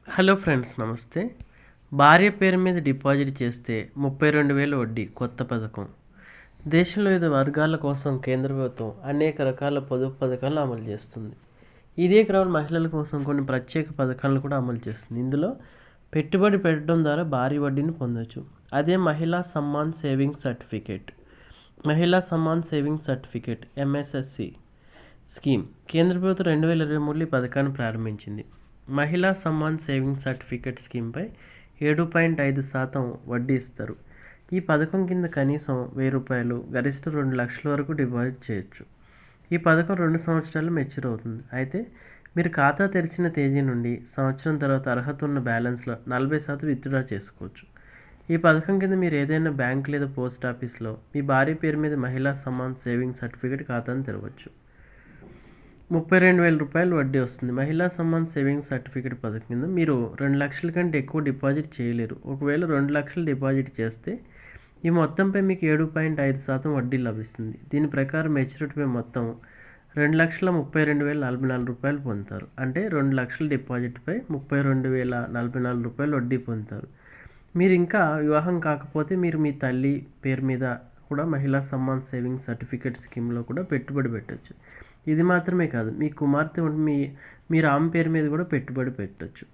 Hello friends, నమస్తే. భార్య పేరు మీద డిపాజిట్ చేస్తే 32,000 వడ్డీ కొత్త పథకం. దేశంలో వివిధ వర్గాల కోసం కేంద్ర ప్రభుత్వం అనేక రకాల పొదుపు పథకాలను అమలు చేస్తుంది. ఇదే క్రమంలో మహిళల కోసం కొన్ని ప్రత్యేక పథకాలను కూడా అమలు చేస్తుంది. ఇందులో పెట్టుబడి పెట్టడం ద్వారా భారీ వడ్డీని పొందవచ్చు. అదే మహిళా Samman savings certificate. Mahila Samman savings certificate MSSC scheme కేంద్ర ప్రభుత్వం 2023లో ఈ పథకాన్ని ప్రారంభించింది. మహిళా సమ్మాన్ సేవింగ్స్ సర్టిఫికేట్ స్కీమ్పై 7.5% వడ్డీ ఇస్తారు. ఈ పథకం కింద కనీసం ₹1,000, గరిష్ట 2 లక్షల వరకు డిపాజిట్ చేయొచ్చు. ఈ పథకం 2 సంవత్సరాలు మెచ్యూర్ అవుతుంది. అయితే మీరు ఖాతా తెరిచిన తేదీ నుండి సంవత్సరం తర్వాత అర్హత ఉన్న బ్యాలెన్స్లో 40% విత్డ్రా చేసుకోవచ్చు. ఈ పథకం కింద మీరు ఏదైనా బ్యాంక్ లేదా పోస్ట్ ఆఫీస్లో మీ భార్య పేరు మీద మహిళా సమ్మాన్ సేవింగ్స్ సర్టిఫికేట్ ఖాతాను తెరవచ్చు. ₹32,000 వడ్డీ వస్తుంది. మహిళా సమ్మాన్ సేవింగ్స్ సర్టిఫికేట్ పథకం కింద మీరు 2 లక్షల కంటే ఎక్కువ డిపాజిట్ చేయలేరు. ఒకవేళ 2 లక్షలు డిపాజిట్ చేస్తే ఈ మొత్తంపై మీకు 7.5% వడ్డీ లభిస్తుంది. దీని ప్రకారం మెచ్యూరిటీపై మొత్తం ₹2,32,044 పొందుతారు. అంటే 2 లక్షల డిపాజిట్పై ₹32,044 వడ్డీ పొందుతారు. మీరు ఇంకా వివాహం కాకపోతే మీరు మీ తల్లి పేరు మీద కూడా మహిళా సమ్మాన్ సేవింగ్స్ సర్టిఫికేట్ స్కీమ్లో కూడా పెట్టుబడి పెట్టవచ్చు. ఇది మాత్రమే కాదు, మీ కుమార్తె మీరు ఆమె పేరు మీద కూడా పెట్టుబడి పెట్టవచ్చు.